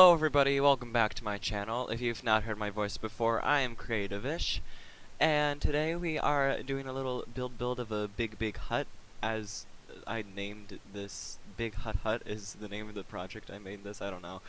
Hello everybody, welcome back to my channel. If you've not heard my voice before, I am Creative-ish, and today we are doing a little build of a big hut, as I named this. Big Hut is the name of the project I made this, I don't know.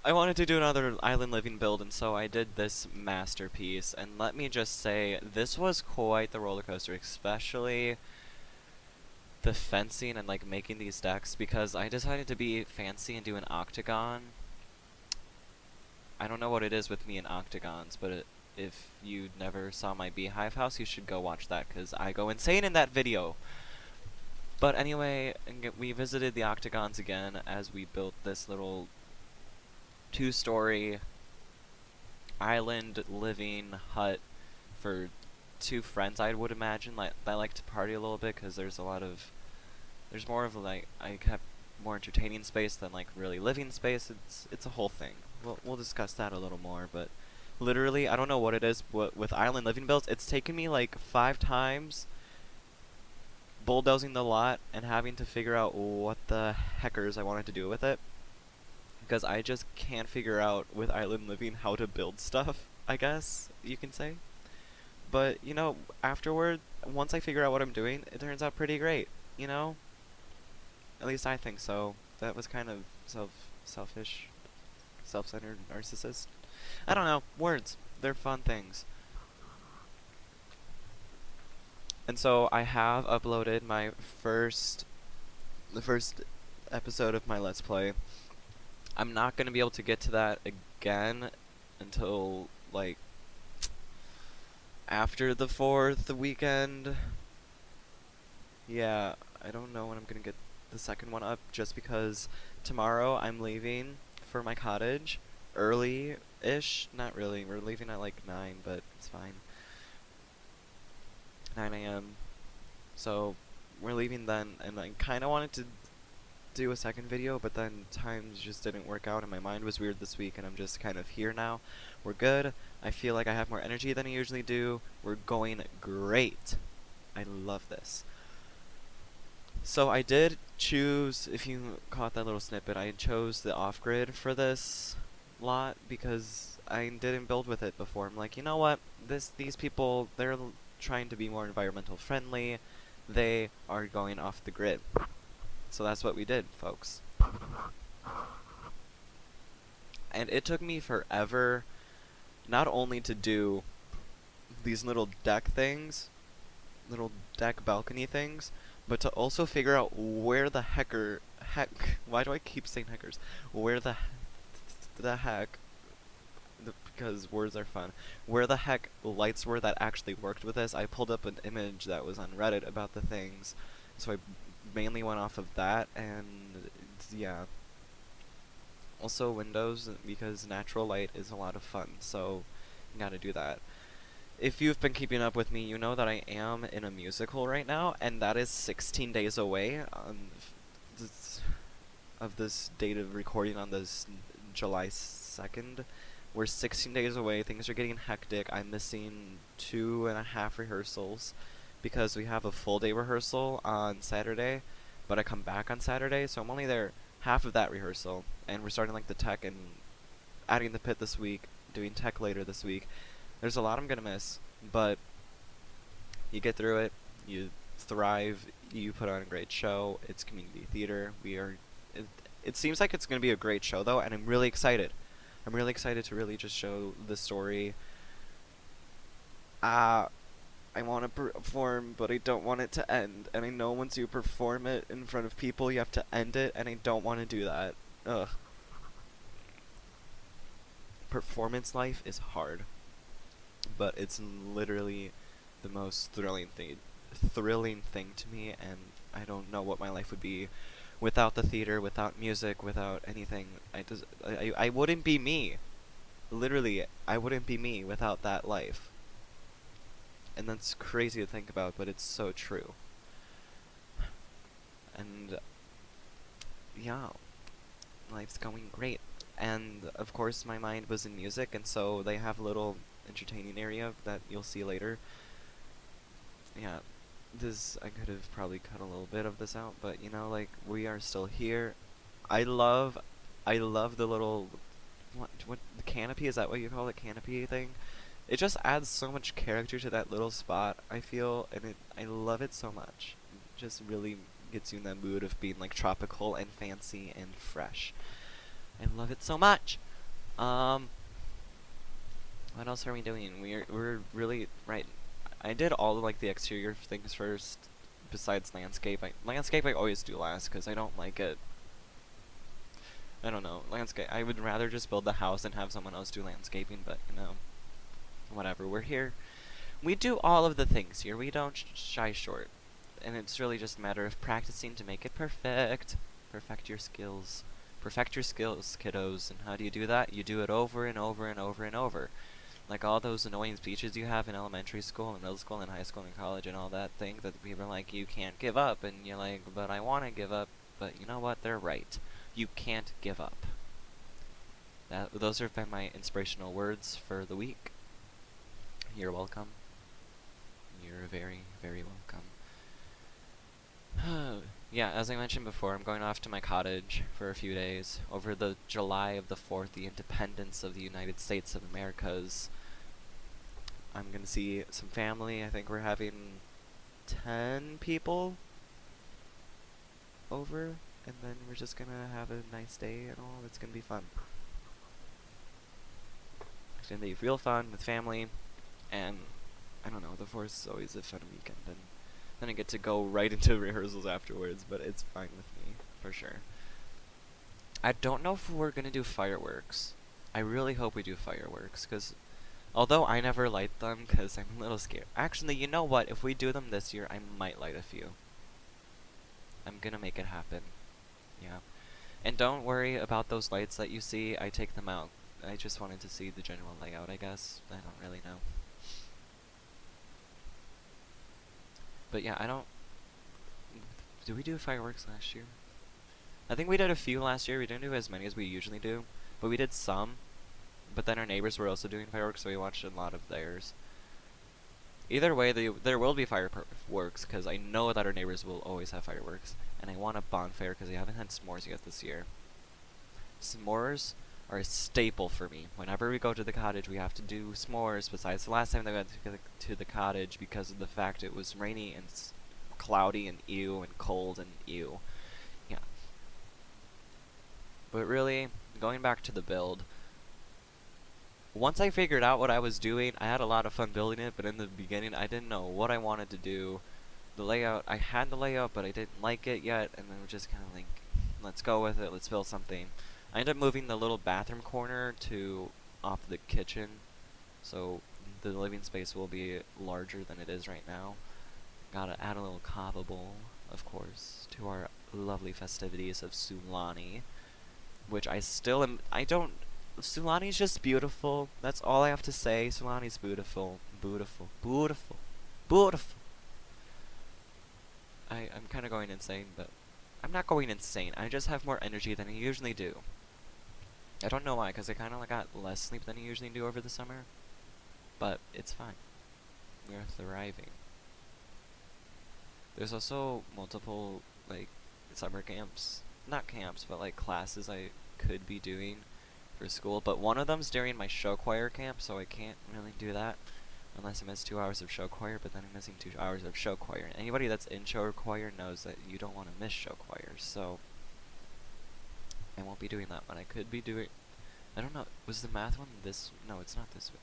I wanted to do another island living build, and so I did this masterpiece, and let me just say, this was quite the roller coaster, especially the fencing and like making these decks, because I decided to be fancy and do an octagon. I don't know what it is with me in octagons, but if you never saw my beehive house, you should go watch that, because I go insane in that video. But anyway, we visited the octagons again as we built this little two-story island living hut for two friends, I would imagine, that like to party a little bit, because there's more of like, I kept more entertaining space than like really living space. It's a whole thing. We'll discuss that a little more, but literally, I don't know what it is with island living builds. It's taken me like 5 times bulldozing the lot and having to figure out what the heckers I wanted to do with it, because I just can't figure out with island living how to build stuff, I guess you can say. But you know, afterward, once I figure out what I'm doing, it turns out pretty great, you know? At least I think so. That was kind of selfish, self-centered, narcissist. I don't know. Words. They're fun things. And so I have uploaded the first episode of my Let's Play. I'm not going to be able to get to that again until, like, after the 4th weekend. Yeah, I don't know when I'm going to get the second one up, just because tomorrow I'm leaving for my cottage early-ish. Not really, we're leaving at like 9, but it's fine. 9 a.m. So we're leaving then, and I kind of wanted to do a second video, but then times just didn't work out and my mind was weird this week, and I'm just kind of here now. We're good. I feel like I have more energy than I usually do. We're going great. I love this. So I did choose, if you caught that little snippet, I chose the off-grid for this lot because I didn't build with it before. I'm like, you know what? These people, they're trying to be more environmental friendly. They are going off the grid. So that's what we did, folks. And it took me forever not only to do these little deck things, little deck balcony things, but to also figure out where the why do I keep saying heckers? Where the heck, because words are fun, where the heck lights were that actually worked with this. I pulled up an image that was on Reddit about the things, so I mainly went off of that, and yeah. Also windows, because natural light is a lot of fun, so you gotta do that. If you've been keeping up with me, you know that I am in a musical right now, and that is 16 days away of this date of recording on this July 2nd. We're 16 days away. Things are getting hectic. I'm missing 2.5 rehearsals because we have a full day rehearsal on Saturday, but I come back on Saturday, so I'm only there half of that rehearsal, and we're starting like the tech and adding the pit this week, doing tech later this week. There's a lot I'm gonna miss, but you get through it, you thrive, you put on a great show. It's community theater. It seems like it's gonna be a great show though, and I'm really excited. I'm really excited to really just show the story. I want to perform, but I don't want it to end. And I know once you perform it in front of people, you have to end it, and I don't want to do that. Ugh. Performance life is hard, but it's literally the most thrilling thing to me, and I don't know what my life would be without the theater, without music, without anything. I wouldn't be me. Literally, I wouldn't be me without that life. And that's crazy to think about, but it's so true. And yeah, life's going great. And of course my mind was in music, and so they have a little entertaining area that you'll see later. Yeah, I could have probably cut a little bit of this out, but you know, like, we are still here. I love I love the little, what, the canopy, is that what you call it, canopy thing? It just adds so much character to that little spot, I feel, and I love it so much. It just really gets you in that mood of being like tropical and fancy and fresh. I love it so much. Um, what else are we doing? We're really right. I did all of like the exterior things first, besides landscape. Landscape I always do last because I don't like it. I don't know, landscape. I would rather just build the house and have someone else do landscaping, but you know, whatever. We're here. We do all of the things here. We don't shy short. And it's really just a matter of practicing to make it perfect. Perfect your skills. Perfect your skills, kiddos. And how do you do that? You do it over and over and over and over. Like all those annoying speeches you have in elementary school and middle school and high school and college and all that thing that people are like, you can't give up. And you're like, but I want to give up. But you know what? They're right. You can't give up. Those have been my inspirational words for the week. You're welcome. You're very, very welcome. Yeah, as I mentioned before, I'm going off to my cottage for a few days. Over the July of the 4th, the independence of the United States of Americas. I'm gonna see some family. I think we're having 10 people over, and then we're just gonna have a nice day and all. It's gonna be fun. It's gonna be real fun with family, and I don't know, the 4th is always a fun weekend, and then I get to go right into rehearsals afterwards, but it's fine with me, for sure. I don't know if we're gonna do fireworks. I really hope we do fireworks, because although I never light them, because I'm a little scared. Actually, you know what? If we do them this year, I might light a few. I'm gonna make it happen. Yeah. And don't worry about those lights that you see. I take them out. I just wanted to see the general layout, I guess. I don't really know. But yeah, I don't... Did we do fireworks last year? I think we did a few last year. We didn't do as many as we usually do. But we did some. But then our neighbors were also doing fireworks, so we watched a lot of theirs. Either way, there will be fireworks, because I know that our neighbors will always have fireworks. And I want a bonfire, because we haven't had s'mores yet this year. S'mores are a staple for me. Whenever we go to the cottage, we have to do s'mores, besides the last time they went to the cottage, because of the fact it was rainy and cloudy and ew and cold and ew. Yeah. But really, going back to the build, once I figured out what I was doing, I had a lot of fun building it, but in the beginning I didn't know what I wanted to do. The layout, I had the layout, but I didn't like it yet, and then we're just kind of like, let's go with it, let's build something. I ended up moving the little bathroom corner to off the kitchen, so the living space will be larger than it is right now. Gotta add a little kava bowl, of course, to our lovely festivities of Sulani, which I still am, Sulani's just beautiful. That's all I have to say. Sulani's beautiful. Beautiful. Beautiful. Beautiful. I'm kind of going insane, but I'm not going insane. I just have more energy than I usually do. I don't know why, because I kind of got less sleep than I usually do over the summer. But it's fine. We're thriving. There's also multiple, like, summer camps. Not camps, but, like, classes I could be doing for school. But one of them's during my show choir camp, so I can't really do that. Unless I miss 2 hours of show choir, but then I'm missing 2 hours of show choir. And anybody that's in show choir knows that you don't want to miss show choir, so I won't be doing that one. I could be doing... I don't know. Was the math one this... No, it's not this one.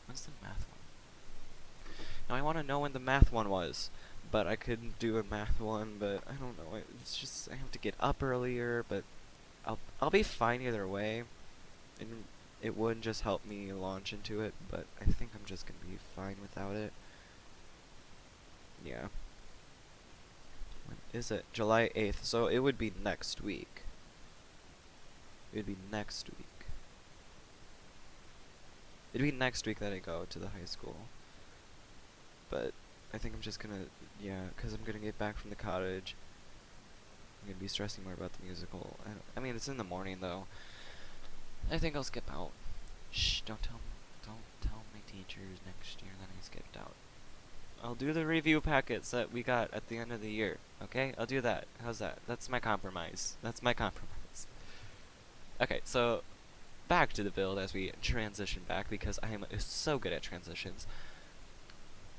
When's the math one? Now, I want to know when the math one was. But I couldn't do a math one, but I don't know. It's just... I have to get up earlier, but I'll be fine either way. And it would just help me launch into it, but I think I'm just gonna be fine without it. Yeah. When is it? July 8th, so it would be next week. It would be next week. It'd be next week that I go to the high school. But I think I'm just gonna, yeah, because I'm gonna get back from the cottage. I'm gonna be stressing more about the musical. I mean, it's in the morning, though. I think I'll skip out. Shh, don't tell my teachers next year that I skipped out. I'll do the review packets that we got at the end of the year, okay? I'll do that. How's that? That's my compromise. That's my compromise. Okay, so back to the build as we transition back because I am so good at transitions.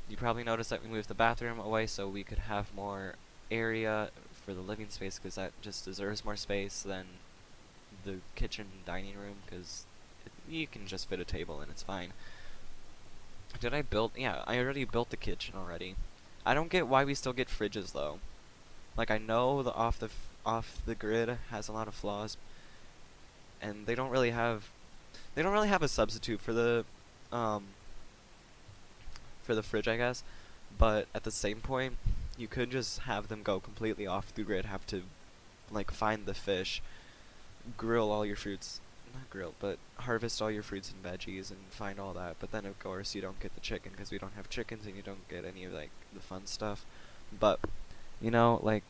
You probably noticed that we moved the bathroom away so we could have more area for the living space because that just deserves more space than the kitchen dining room because you can just fit a table and it's fine. Did I build? Yeah, I already built the kitchen already. I don't get why we still get fridges though. Like I know the off the grid has a lot of flaws, and they don't really have a substitute um for the fridge, I guess. But at the same point, you could just have them go completely off the grid, have to like find the fish, grill all your fruits, not grill, but harvest all your fruits and veggies and find all that. But then of course you don't get the chicken because we don't have chickens and you don't get any of like the fun stuff. But you know, like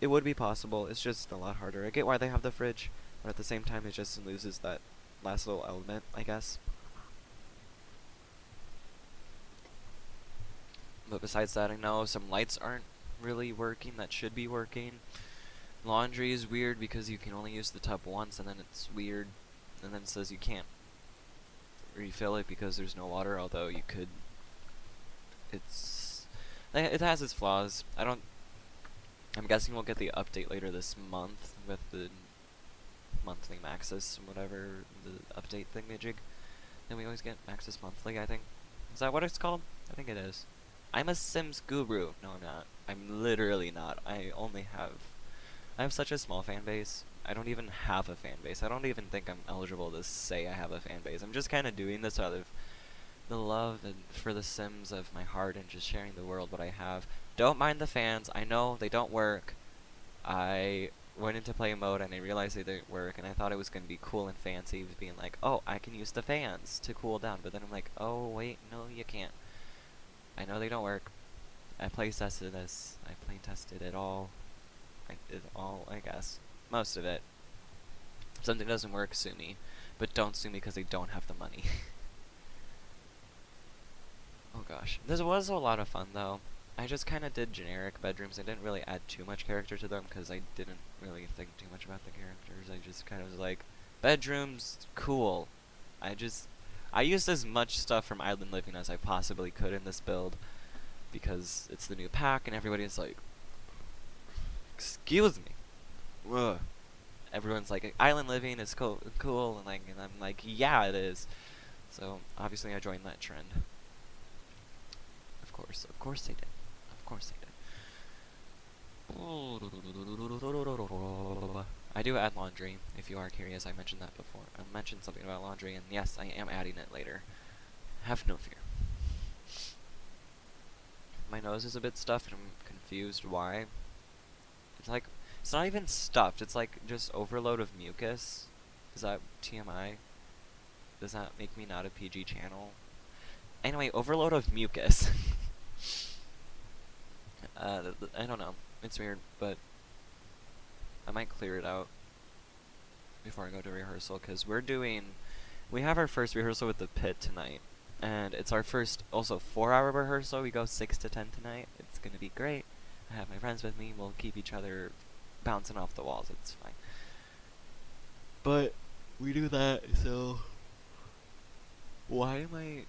it would be possible. It's just a lot harder. I get why they have the fridge, but at the same time it just loses that last little element, I guess. But besides that, I know some lights aren't really working that should be working. Laundry is weird because you can only use the tub once and then it's weird. And then it says you can't refill it because there's no water, although you could. It has its flaws. I'm guessing we'll get the update later this month with the monthly Maxis, whatever, the update thingamajig. Then we always get Maxis monthly, I think. Is that what it's called? I think it is. I'm a Sims guru. No, I'm not. I'm literally not. I have such a small fan base. I don't even have a fan base. I don't even think I'm eligible to say I have a fan base. I'm just kind of doing this out of the love and for the Sims of my heart and just sharing the world what I have. Don't mind the fans. I know they don't work. I went into play mode and I realized they didn't work and I thought it was going to be cool and fancy with being like, oh, I can use the fans to cool down. But then I'm like, oh, wait, no, you can't. I know they don't work. I play tested this. I play tested it all. I guess. Most of it. If something doesn't work, sue me. But don't sue me because they don't have the money. Oh gosh. This was a lot of fun though. I just kind of did generic bedrooms. I didn't really add too much character to them because I didn't really think too much about the characters. I just kind of was like, bedrooms, cool. I used as much stuff from Island Living as I possibly could in this build because it's the new pack and everybody's like, excuse me. Ugh. Everyone's like, Island Living is cool, and I'm like, yeah, it is. So obviously I joined that trend. Of course they did. Of course they did. I do add laundry, if you are curious. I mentioned that before. I mentioned something about laundry, and yes, I am adding it later. Have no fear. My nose is a bit stuffed, and I'm confused why. It's like, it's not even stuffed, it's like just overload of mucus. Is that TMI? Does that make me not a PG channel? Anyway, overload of mucus. I don't know. It's weird, but I might clear it out before I go to rehearsal, because we have our first rehearsal with the pit tonight, and it's our first also 4-hour rehearsal. We go 6 to 10 tonight. It's gonna be great. I have my friends with me. We'll keep each other bouncing off the walls. It's fine. But we do that, so why am I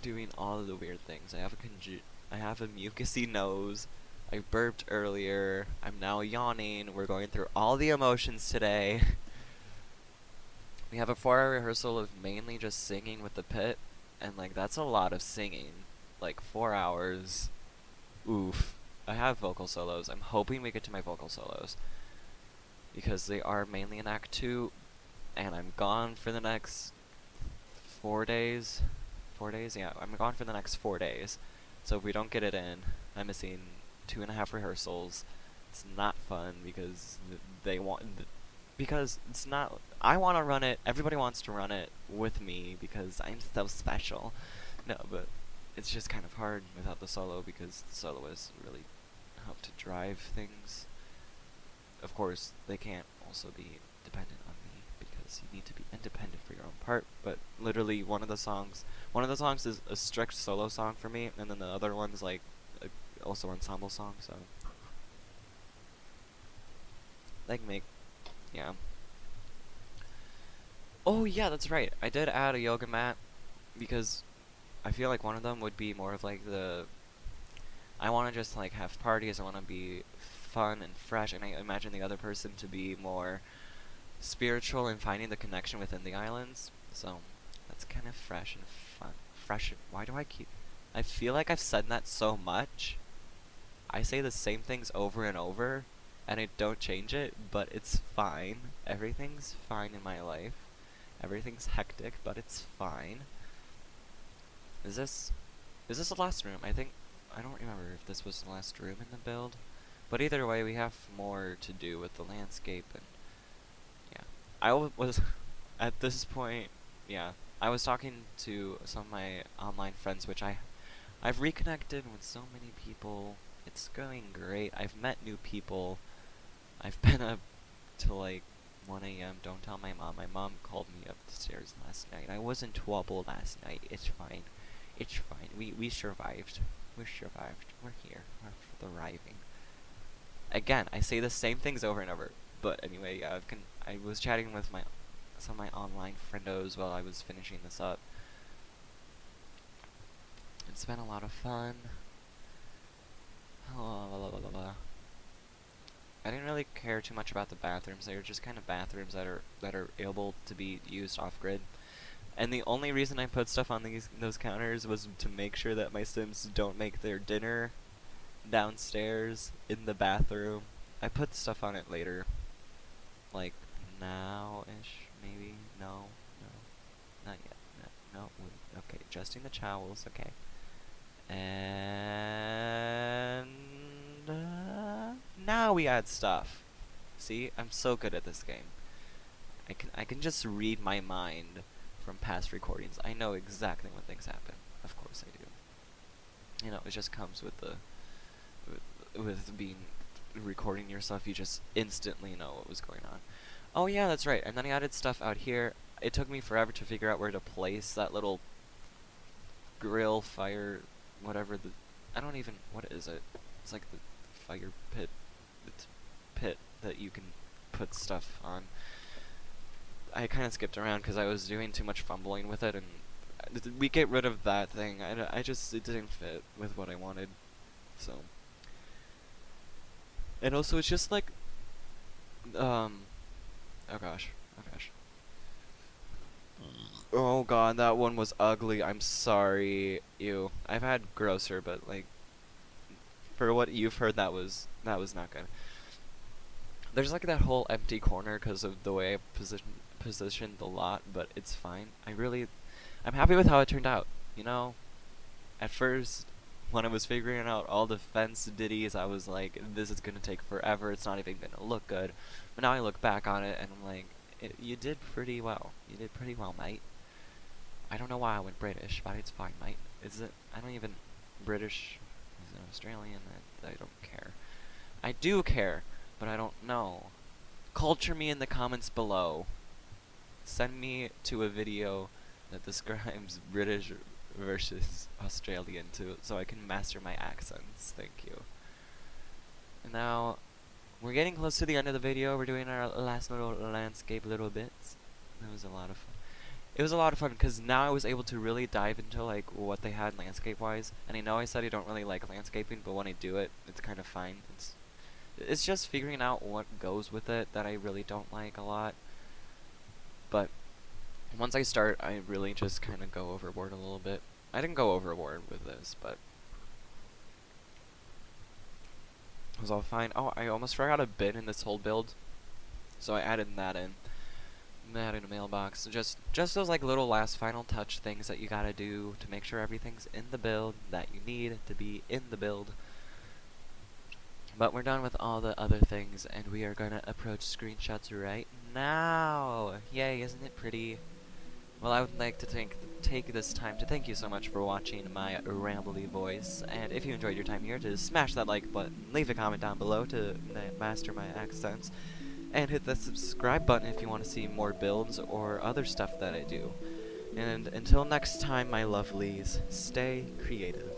doing all of the weird things? I have a mucusy nose. I burped earlier. I'm now yawning. We're going through all the emotions today. We have a 4-hour rehearsal of mainly just singing with the pit, and like that's a lot of singing. Like 4 hours. Oof. I have vocal solos. I'm hoping we get to my vocal solos because they are mainly in Act 2, and I'm gone for the next 4 days. 4 days? Yeah, I'm gone for the next 4 days. So if we don't get it in, I'm missing 2.5 rehearsals. It's not fun because because it's not. I want to run it. Everybody wants to run it with me because I'm so special. No, but it's just kind of hard without the solo because the soloists really help to drive things. Of course, they can't also be dependent on me because you need to be independent for your own part. But literally, one of the songs is a strict solo song for me, and then the other one's like also ensemble song. So they can make, yeah. Oh yeah, that's right. I did add a yoga mat because I feel like one of them would be more of like the I want to just like have parties. I want to be fun and fresh, and I imagine the other person to be more spiritual and finding the connection within the islands. So that's kind of fresh and fun. Fresh. Why do I keep? I feel like I've said that so much. I say the same things over and over, and I don't change it, but it's fine. Everything's fine in my life. Everything's hectic, but it's fine. Is this is this the last room? I don't remember if this was the last room in the build. But either way, we have more to do with the landscape and yeah. Was at this point, yeah. I was talking to some of my online friends, which I've reconnected with so many people. It's going great. I've met new people. I've been up till like 1 a.m. Don't tell my mom. My mom called me upstairs last night. I was in trouble last night. It's fine. It's fine. We survived. We survived. We're here. We're thriving. Again, I say the same things over and over. But anyway, yeah, I was chatting with some of my online friendos while I was finishing this up. It's been a lot of fun. I didn't really care too much about the bathrooms. They were just kind of bathrooms that are able to be used off grid. And the only reason I put stuff on those counters was to make sure that my Sims don't make their dinner downstairs in the bathroom. I put stuff on it later, like now-ish, maybe. No, not yet. No, wait. Okay, adjusting the towels. Okay, and now we add stuff. See, I'm so good at this game. I can just read my mind from past recordings. I know exactly when things happen. Of course I do. You know, it just comes with with being recording yourself. You just instantly know what was going on. Oh yeah, that's right. And then I added stuff out here. It took me forever to figure out where to place that little grill fire, whatever the I don't even what is it? It's like the fire pit, the pit that you can put stuff on. I kind of skipped around because I was doing too much fumbling with it, and we get rid of that thing. I just it didn't fit with what I wanted, so. And also, it's just like, oh gosh, oh gosh. Oh god, that one was ugly. I'm sorry. Ew. I've had grosser, but like, for what you've heard, that was not good. There's like that whole empty corner because of the way I positioned the lot, but it's fine. I'm happy with how it turned out. You know, at first, when I was figuring out all the fence ditties, I was like, this is gonna take forever. It's not even gonna look good. But now I look back on it and I'm like, you did pretty well. You did pretty well, mate. I don't know why I went British, but it's fine, mate. Is it? I don't even British. Is it Australian? I don't care. I do care, but I don't know. Culture me in the comments below. Send me to a video that describes British versus Australian so I can master my accents. Thank you. And now, we're getting close to the end of the video. We're doing our last little landscape little bits. That was a lot of fun. It was a lot of fun because now I was able to really dive into like what they had landscape-wise. And I know I said I don't really like landscaping, but when I do it, it's kind of fine. It's just figuring out what goes with it that I really don't like a lot. But once I start, I really just kind of go overboard a little bit. I didn't go overboard with this, but it was all fine. Oh, I almost forgot a bin in this whole build, so I added that in. That in a mailbox. Just those like little last final touch things that you gotta do to make sure everything's in the build that you need to be in the build. But we're done with all the other things, and we are gonna approach screenshots right now. Yay, isn't it pretty? Well, I would like to take this time to thank you so much for watching my rambly voice, and if you enjoyed your time here, to smash that like button, leave a comment down below to master my accents, and hit the subscribe button if you want to see more builds or other stuff that I do. And until next time, my lovelies, stay creative.